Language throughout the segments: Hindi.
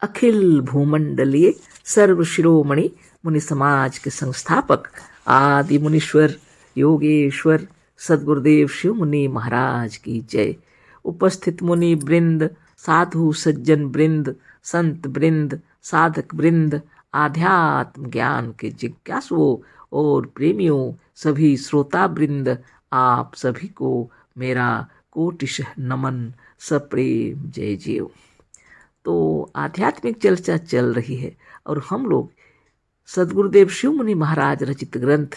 अखिल भूमंडलीय सर्व शिरोमणि मुनि समाज के संस्थापक आदि मुनीश्वर योगेश्वर सदगुरुदेव शिव मुनि महाराज की जय। उपस्थित मुनि वृंद, साधु सज्जन वृंद, संत वृंद, साधक वृंद, आध्यात्म ज्ञान के जिज्ञासुओं और प्रेमियों, सभी श्रोता वृंद, आप सभी को मेरा कोटिशः नमन, सप्रेम जय जय। तो आध्यात्मिक चर्चा चल रही है और हम लोग सदगुरुदेव शिव मुनि महाराज रचित ग्रंथ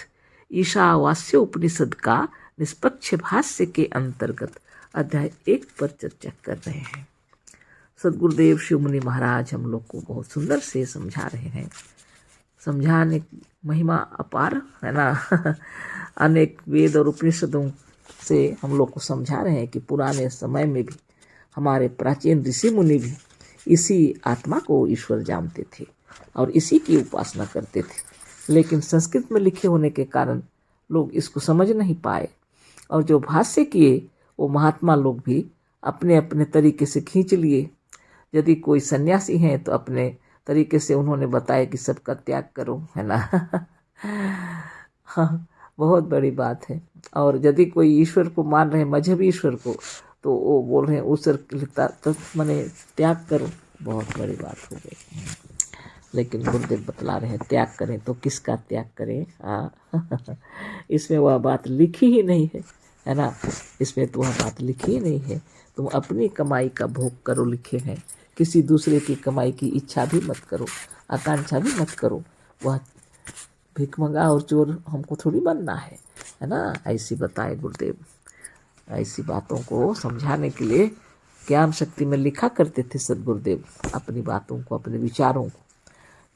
ईशावास्य उपनिषद का निष्पक्ष भाष्य के अंतर्गत अध्याय 1 पर चर्चा कर रहे हैं। सदगुरुदेव शिव मुनि महाराज हम लोग को बहुत सुंदर से समझा रहे हैं। समझाने की महिमा अपार है ना। अनेक वेद और उपनिषदों से हम लोग को समझा रहे हैं कि पुराने समय में भी हमारे प्राचीन ऋषि मुनि भी इसी आत्मा को ईश्वर जानते थे और इसी की उपासना करते थे, लेकिन संस्कृत में लिखे होने के कारण लोग इसको समझ नहीं पाए और जो भाष्य किए वो महात्मा लोग भी अपने अपने तरीके से खींच लिए। यदि कोई सन्यासी हैं तो अपने तरीके से उन्होंने बताया कि सबका त्याग करो, है ना। हाँ, बहुत बड़ी बात है। और यदि कोई ईश्वर को मान रहे हैं, मजहबी ईश्वर को, तो वो बोल रहे हैं ईश्वर तो मैंने त्याग करो, बहुत बड़ी बात हो गई। लेकिन गुरुदेव बतला रहे हैं त्याग करें तो किसका त्याग करें। इसमें वह बात लिखी ही नहीं है ना। इसमें तो वह बात लिखी ही नहीं है। तुम अपनी कमाई का भोग करो लिखे हैं, किसी दूसरे की कमाई की इच्छा भी मत करो, आकांक्षा भी मत करो। वह भिखमंगा और चोर हमको थोड़ी बनना है ना। ऐसी बताए गुरुदेव। ऐसी बातों को समझाने के लिए ज्ञान शक्ति में लिखा करते थे सदगुरुदेव अपनी बातों को, अपने विचारों को।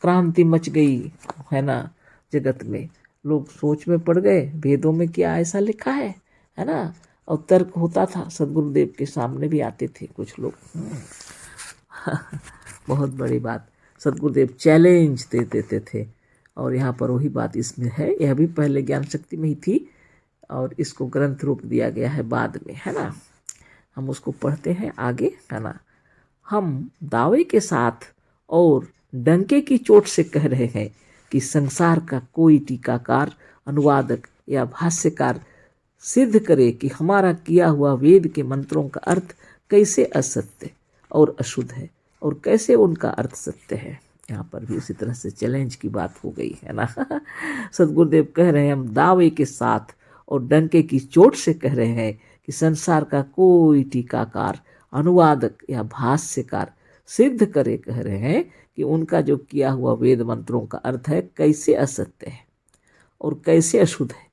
क्रांति मच गई है ना जगत में। लोग सोच में पड़ गए, वेदों में क्या ऐसा लिखा है ना। और तर्क होता था, सदगुरुदेव के सामने भी आते थे कुछ लोग। बहुत बड़ी बात, सदगुरुदेव चैलेंज दे देते थे। और यहाँ पर वही बात इसमें है, यह भी पहले ज्ञान शक्ति में ही थी और इसको ग्रंथ रूप दिया गया है बाद में, है ना। हम उसको पढ़ते हैं आगे, है ना। हम दावे के साथ और डंके की चोट से कह रहे हैं कि संसार का कोई टीकाकार, अनुवादक या भाष्यकार सिद्ध करे कि हमारा किया हुआ वेद के मंत्रों का अर्थ कैसे असत्य और अशुद्ध है और कैसे उनका अर्थ सत्य है। यहाँ पर भी उसी तरह से चैलेंज की बात हो गई है ना। सदगुरुदेव कह रहे हैं हम दावे के साथ और डंके की चोट से कह रहे हैं कि संसार का कोई टीकाकार, अनुवादक या भाष्यकार सिद्ध करे, कह रहे हैं कि उनका जो किया हुआ वेद मंत्रों का अर्थ है कैसे असत्य है और कैसे अशुद्ध है,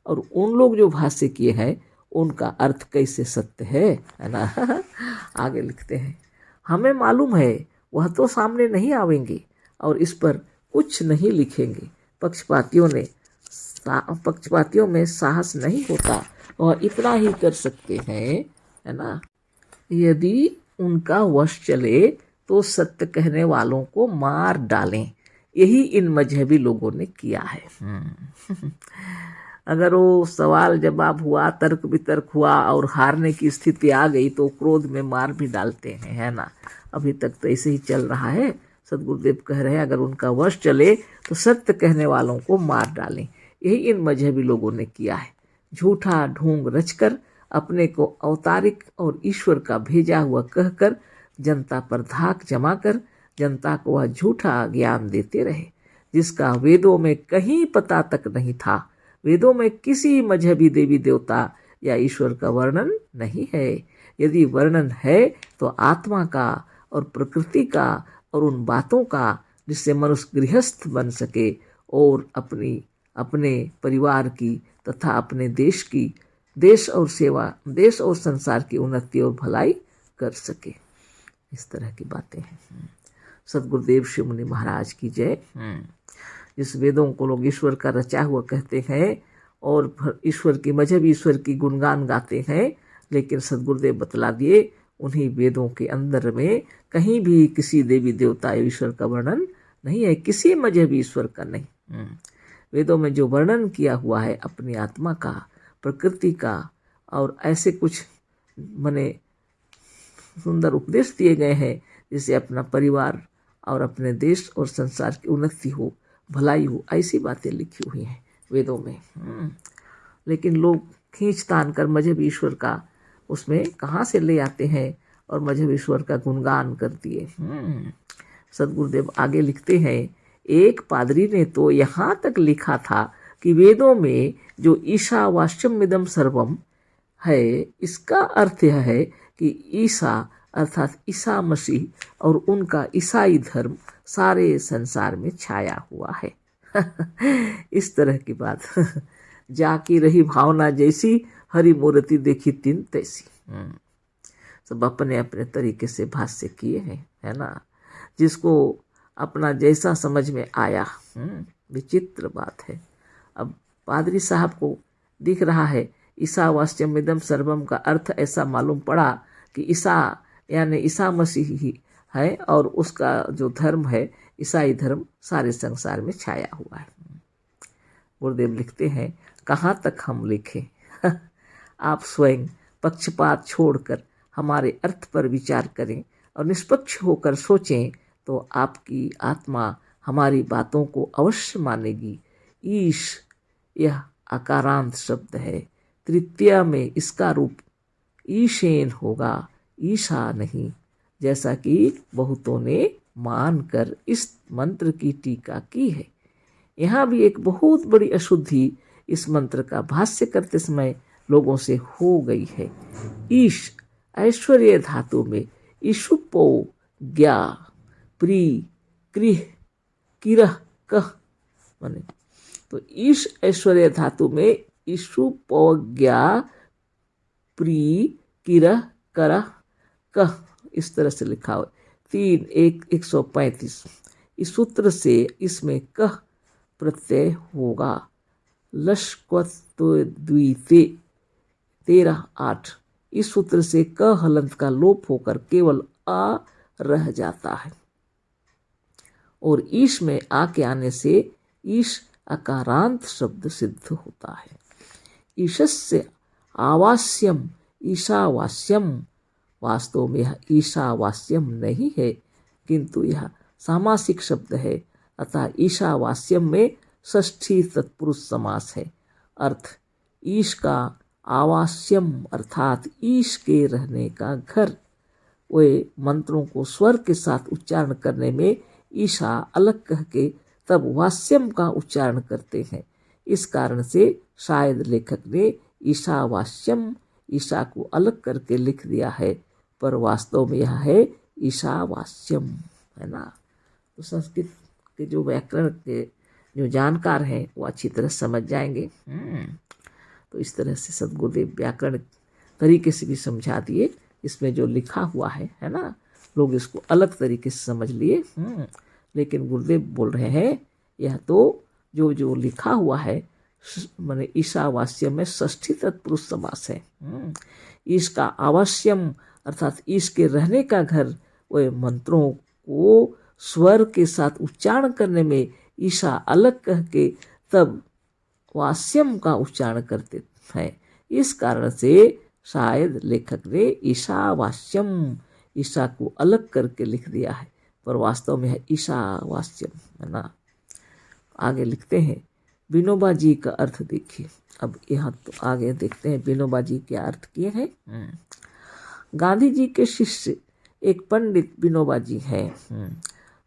और उन लोग जो भाष्य किए हैं उनका अर्थ कैसे सत्य है ना। आगे लिखते हैं, हमें मालूम है वह तो सामने नहीं आवेंगे और इस पर कुछ नहीं लिखेंगे। पक्षपातियों में साहस नहीं होता और इतना ही कर सकते हैं, है ना। यदि उनका वश चले तो सत्य कहने वालों को मार डालें। यही इन मजहबी लोगों ने किया है। अगर वो सवाल जवाब हुआ, तर्क वितर्क हुआ और हारने की स्थिति आ गई तो क्रोध में मार भी डालते हैं, है ना। अभी तक तो ऐसे ही चल रहा है। सदगुरुदेव कह रहे हैं अगर उनका वश चले तो सत्य कहने वालों को मार डालें। यही इन मजहबी लोगों ने किया है। झूठा ढोंग रचकर अपने को अवतारिक और ईश्वर का भेजा हुआ कहकर जनता पर धाक जमाकर जनता को वह झूठा ज्ञान देते रहे जिसका वेदों में कहीं पता तक नहीं था। वेदों में किसी मजहबी देवी देवता या ईश्वर का वर्णन नहीं है। यदि वर्णन है तो आत्मा का और प्रकृति का और उन बातों का जिससे मनुष्य गृहस्थ बन सके और अपने परिवार की तथा अपने देश और संसार की उन्नति और भलाई कर सके। इस तरह की बातें हैं। सदगुरुदेव शिव मुनि महाराज की जय। जिस वेदों को लोग ईश्वर का रचा हुआ कहते हैं और मजहब ईश्वर की गुणगान गाते हैं, लेकिन सदगुरुदेव बतला दिए उन्हीं वेदों के अंदर में कहीं भी किसी देवी देवता या ईश्वर का वर्णन नहीं है, किसी मजहबी ईश्वर का नहीं। वेदों में जो वर्णन किया हुआ है अपनी आत्मा का, प्रकृति का और ऐसे कुछ सुंदर उपदेश दिए गए हैं जिसे अपना परिवार और अपने देश और संसार की उन्नति हो, भलाई हो, ऐसी बातें लिखी हुई हैं वेदों में। लेकिन लोग खींच तान कर मजहब ईश्वर का उसमें कहाँ से ले आते हैं और मजहब ईश्वर का गुणगान कर दिए। सदगुरुदेव आगे लिखते हैं, एक पादरी ने तो यहाँ तक लिखा था कि वेदों में जो ईशावास्यमिदं सर्वम है, इसका अर्थ यह है कि ईसा अर्थात ईसा मसीह और उनका ईसाई धर्म सारे संसार में छाया हुआ है। इस तरह की बात। जाकी रही भावना जैसी, हरि मूर्ति देखी तीन तैसी। सब अपने अपने तरीके से भाष्य किए हैं, है ना, जिसको अपना जैसा समझ में आया। विचित्र बात है। अब पादरी साहब को दिख रहा है ईसावास्यमिदं सर्वम का अर्थ ऐसा मालूम पड़ा कि ईसा यानी ईसा मसीह ही है और उसका जो धर्म है ईसाई धर्म सारे संसार में छाया हुआ है। गुरुदेव लिखते हैं, कहाँ तक हम लिखें। आप स्वयं पक्षपात छोड़कर हमारे अर्थ पर विचार करें और निष्पक्ष होकर सोचें तो आपकी आत्मा हमारी बातों को अवश्य मानेगी। ईश यह आकारांत शब्द है, तृतीया में इसका रूप ईशेन होगा, ईशा नहीं, जैसा कि बहुतों ने मानकर इस मंत्र की टीका की है। यहाँ भी एक बहुत बड़ी अशुद्धि इस मंत्र का भाष्य करते समय लोगों से हो गई है। ईश ऐश्वर्य धातु में ईशुपो ज्ञा प्री कृह किरह कह माने, तो ईश ऐश्वर्य धातु में ईशुपोज्ञा प्री किरह करह कह, इस तरह से लिखा हो। 135 इस सूत्र से इसमें कह प्रत्यय होगा। लश्क्वद्वीते 13:8 इस सूत्र से क हलंत का लोप होकर केवल आ रह जाता है और ईश में आ के आने से ईश अकारांत शब्द सिद्ध होता है। ईशस्य आवास्यम ईशावास्यम, वास्तव में यह ईशावास्यम नहीं है किंतु यह सामासिक शब्द है, अतः ईशावास्यम में षष्ठी तत्पुरुष समास है। अर्थ ईश का आवास्यम अर्थात ईश के रहने का घर। वे मंत्रों को स्वर के साथ उच्चारण करने में ईशा अलग कह के तब वास्यम का उच्चारण करते हैं। इस कारण से शायद लेखक ने ईशावास्यम ईशा को अलग करके लिख दिया है, पर वास्तव में यह है ईशावास्यम, है ना। तो संस्कृत के जो व्याकरण के जो जानकार हैं वो अच्छी तरह समझ जाएंगे। तो इस तरह से सद्गुरुदेव व्याकरण तरीके से भी समझा दिए। इसमें जो लिखा हुआ है ना, लोग इसको अलग तरीके से समझ लिए। लेकिन गुरुदेव बोल रहे हैं यह तो जो जो लिखा हुआ है माने ईशावास्यम में षष्ठी तत्पुरुष समास है। ईश का आवास्यम अर्थात ईश के रहने का घर, वह मंत्रों को स्वर के साथ उच्चारण करने में ईशा अलग कह के तब वास्यम का उच्चारण करते हैं। इस कारण से शायद लेखक ने ईशावास्यम ईशा को अलग करके लिख दिया है, पर वास्तव में है ईशावास्यम, है ना। आगे लिखते हैं, विनोबा जी का अर्थ देखिए। अब यहाँ तो आगे देखते हैं विनोबा जी क्या अर्थ किए हैं। गांधी जी के शिष्य एक पंडित विनोबा जी हैं।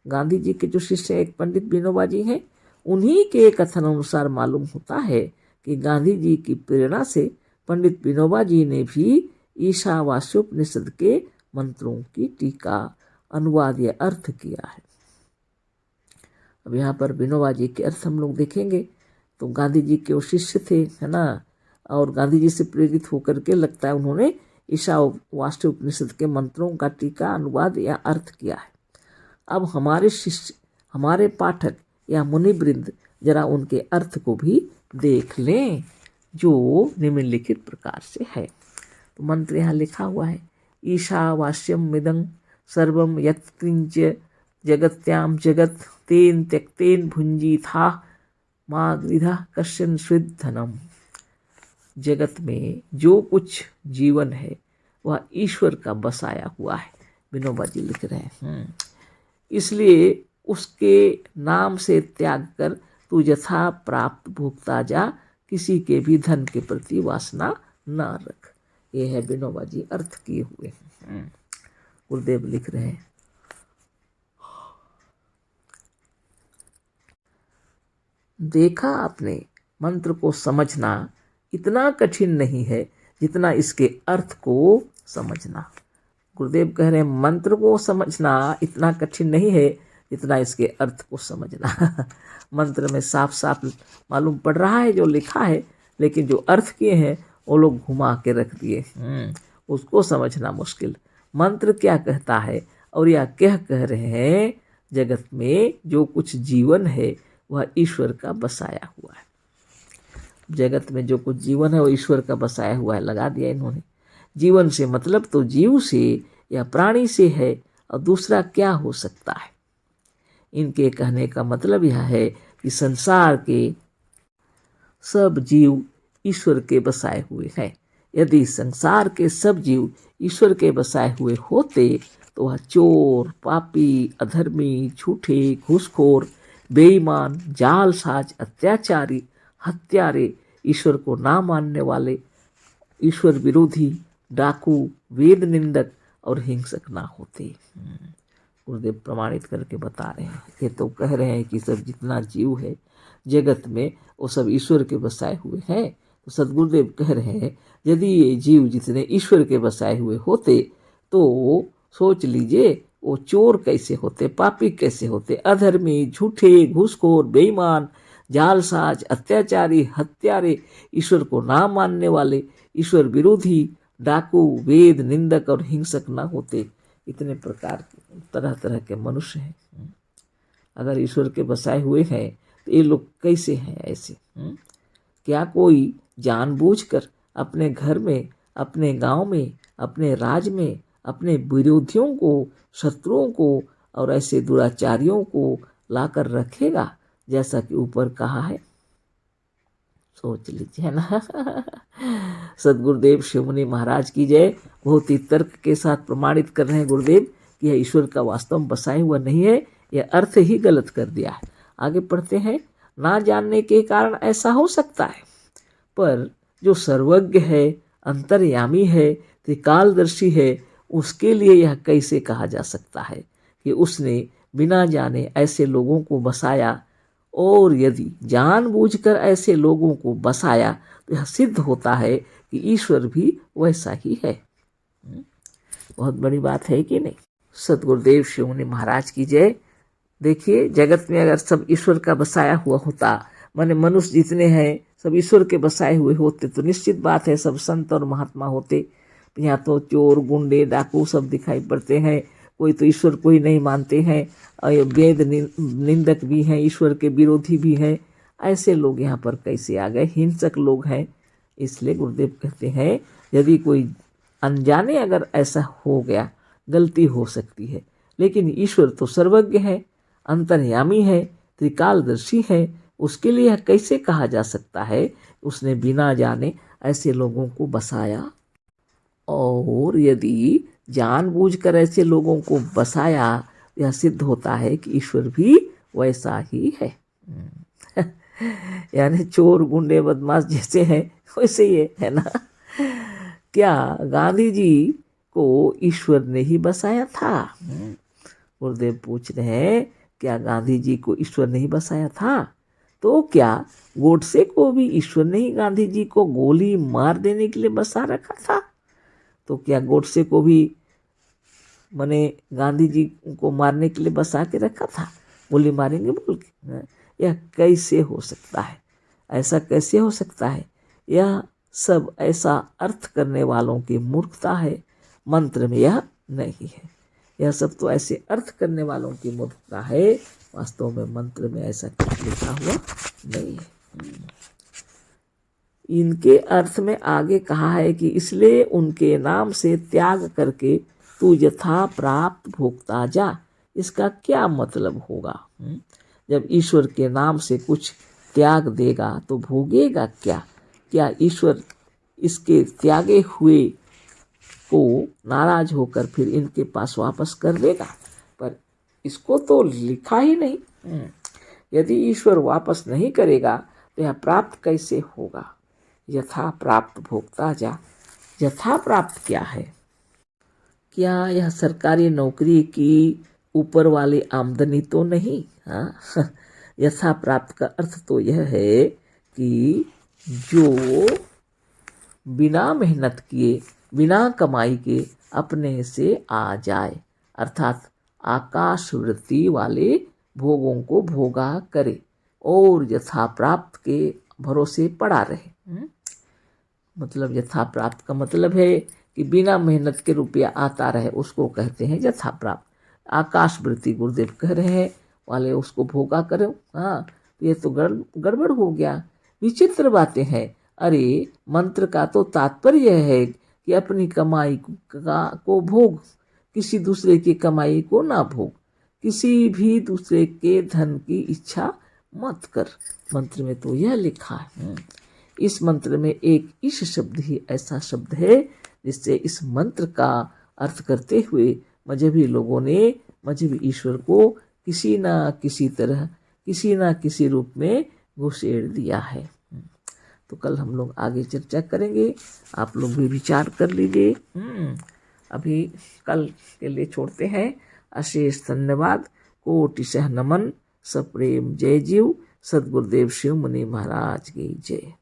गांधी जी के जो शिष्य एक पंडित विनोबा जी हैं, उन्हीं के कथन अनुसार मालूम होता है कि गांधी जी की प्रेरणा से पंडित विनोबा जी ने भी ईशावास्योपनिषद के मंत्रों की टीका अनुवाद या अर्थ किया है। अब यहाँ पर विनोबा जी के अर्थ हम लोग देखेंगे तो गांधी जी के वो शिष्य थे, है ना, और गांधी जी से प्रेरित होकर के लगता है उन्होंने ईशावास्योपनिषद के मंत्रों का टीका अनुवाद या अर्थ किया है। अब हमारे शिष्य हमारे पाठक या मुनिवृंद जरा उनके अर्थ को भी देख लें जो निम्नलिखित प्रकार से है। तो मंत्र यहाँ लिखा हुआ है, ईशावास्यम मिदं सर्वम यत्किंच जगत्याम जगत तेन त्यक्तेन भुंजी था माँ गृधा कश्यन धनम। जगत में जो कुछ जीवन है वह ईश्वर का बसाया हुआ है। विनोबा जी लिख रहे हैं। इसलिए उसके नाम से त्याग कर तू यथा प्राप्त भोगता जा, किसी के भी धन के प्रति वासना न रख। ये है विनोबा जी अर्थ किए हुए। गुरुदेव लिख रहे हैं, देखा आपने, मंत्र को समझना इतना कठिन नहीं है जितना इसके अर्थ को समझना। गुरुदेव कह रहे हैं मंत्र को समझना इतना कठिन नहीं है जितना इसके अर्थ को समझना। मंत्र में साफ साफ मालूम पड़ रहा है जो लिखा है, लेकिन जो अर्थ किए हैं वो लोग घुमा के रख दिए। उसको समझना मुश्किल। मंत्र क्या कहता है और या क्या कह रहे हैं, जगत में जो कुछ जीवन है वह ईश्वर का बसाया हुआ है। जगत में जो कुछ जीवन है वो ईश्वर का बसाया हुआ है, लगा दिया इन्होंने। जीवन से मतलब तो जीव से या प्राणी से है, और दूसरा क्या हो सकता है। इनके कहने का मतलब यह है कि संसार के सब जीव ईश्वर के बसाए हुए हैं। यदि संसार के सब जीव ईश्वर के बसाए हुए होते तो वह चोर, पापी, अधर्मी, झूठे, घूसखोर, बेईमान, जालसाज, अत्याचारी, हत्यारे, ईश्वर को ना मानने वाले, ईश्वर विरोधी, डाकू, वेद निंदक और हिंसक ना होते। गुरुदेव प्रमाणित करके बता रहे हैं। ये तो कह रहे हैं कि सब जितना जीव है जगत में वो सब ईश्वर के बसाए हुए हैं। तो सदगुरुदेव कह रहे हैं यदि ये जीव जितने ईश्वर के बसाए हुए होते तो सोच लीजिए वो चोर कैसे होते, पापी कैसे होते, अधर्मी, झूठे, घूसखोर, बेईमान, जालसाज, अत्याचारी, हत्यारे, ईश्वर को ना मानने वाले, ईश्वर विरोधी, डाकू, वेद निंदक और हिंसक ना होते। इतने प्रकार तरह तरह के मनुष्य हैं। अगर ईश्वर के बसाए हुए हैं तो ये लोग कैसे हैं ऐसे? क्या कोई जानबूझकर अपने घर में, अपने गांव में, अपने राज्य में अपने विरोधियों को, शत्रुओं को और ऐसे दुराचारियों को लाकर रखेगा जैसा कि ऊपर कहा है? सोच लीजिए ना। सदगुरुदेव शिवमुनि महाराज की जय। बहुत ही तर्क के साथ प्रमाणित कर रहे हैं गुरुदेव कि यह ईश्वर का वास्तव में बसाया हुआ नहीं है, यह अर्थ ही गलत कर दिया है। आगे पढ़ते हैं, ना जानने के कारण ऐसा हो सकता है, पर जो सर्वज्ञ है, अंतर्यामी है, त्रिकालदर्शी है, उसके लिए यह कैसे कहा जा सकता है कि उसने बिना जाने ऐसे लोगों को बसाया, और यदि जानबूझकर ऐसे लोगों को बसाया तो यह सिद्ध होता है कि ईश्वर भी वैसा ही है। बहुत बड़ी बात है कि नहीं? सदगुरुदेव शिवमुनि महाराज की जय। देखिए जगत में अगर सब ईश्वर का बसाया हुआ होता, माने मनुष्य जितने हैं सब ईश्वर के बसाए हुए होते, तो निश्चित बात है सब संत और महात्मा होते। यहाँ तो चोर, गुंडे, डाकू सब दिखाई पड़ते हैं। कोई तो ईश्वर को ही नहीं मानते हैं, और वेद निंदक भी हैं, ईश्वर के विरोधी भी हैं। ऐसे लोग यहाँ पर कैसे आ गए? हिंसक लोग हैं। इसलिए गुरुदेव कहते हैं यदि कोई अनजाने अगर ऐसा हो गया, गलती हो सकती है, लेकिन ईश्वर तो सर्वज्ञ है, अंतर्यामी है, त्रिकालदर्शी है, उसके लिए कैसे कहा जा सकता है उसने बिना जाने ऐसे लोगों को बसाया। और यदि जानबूझकर ऐसे लोगों को बसाया, यह सिद्ध होता है कि ईश्वर भी वैसा ही है। यानी चोर, गुंडे, बदमाश जैसे हैं वैसे ही है ना। क्या गांधी जी को ईश्वर ने ही बसाया था? गुरुदेव पूछ रहे हैं क्या गांधी जी को ईश्वर ने ही बसाया था? तो क्या गोडसे को भी ईश्वर ने ही गांधी जी को गोली मार देने के लिए बसा रखा था? तो क्या गोडसे को भी मैंने गांधी जी को मारने के लिए बसा के रखा था, गोली मारेंगे बोल के? यह कैसे हो सकता है? ऐसा कैसे हो सकता है? यह सब ऐसा अर्थ करने वालों की मूर्खता है। मंत्र में यह नहीं है। यह सब तो ऐसे अर्थ करने वालों की मूर्खता है। वास्तव में मंत्र में ऐसा कुछ लिखा हुआ नहीं है। इनके अर्थ में आगे कहा है कि इसलिए उनके नाम से त्याग करके तू यथा प्राप्त भोगता जा। इसका क्या मतलब होगा? जब ईश्वर के नाम से कुछ त्याग देगा तो भोगेगा क्या? क्या ईश्वर इसके त्यागे हुए को नाराज होकर फिर इनके पास वापस कर देगा? पर इसको तो लिखा ही नहीं। यदि ईश्वर वापस नहीं करेगा तो यह प्राप्त कैसे होगा? यथा प्राप्त भोक्ता जा। यथा प्राप्त क्या है? क्या यह सरकारी नौकरी की ऊपर वाली आमदनी तो नहीं? हाँ यथा प्राप्त का अर्थ तो यह है कि जो बिना मेहनत किए, बिना कमाई के अपने से आ जाए, अर्थात आकाश वृत्ति वाले भोगों को भोगा करे और यथा प्राप्त के भरोसे पड़ा रहे। मतलब यथा प्राप्त का मतलब है कि बिना मेहनत के रुपया आता रहे, उसको कहते हैं यथा प्राप्त। आकाश वृत्ति गुरुदेव कह रहे हैं वाले उसको भोगा करो। हाँ ये तो गड़बड़ हो गया, विचित्र बातें हैं। अरे मंत्र का तो तात्पर्य है कि अपनी कमाई को भोग, किसी दूसरे की कमाई को ना भोग, किसी भी दूसरे के धन की इच्छा मत कर। मंत्र में तो यह लिखा है। इस मंत्र में एक ईश शब्द ही ऐसा शब्द है जिससे इस मंत्र का अर्थ करते हुए मजहबी लोगों ने मजहबी ईश्वर को किसी ना किसी तरह, किसी ना किसी रूप में घुसेड़ दिया है। तो कल हम लोग आगे चर्चा करेंगे, आप लोग भी विचार कर लीजिए। अभी कल के लिए छोड़ते हैं। अशेष धन्यवाद, कोटिशः नमन, सप्रेम जय जीव। सद्गुरुदेव शिव मुनि महाराज की जय।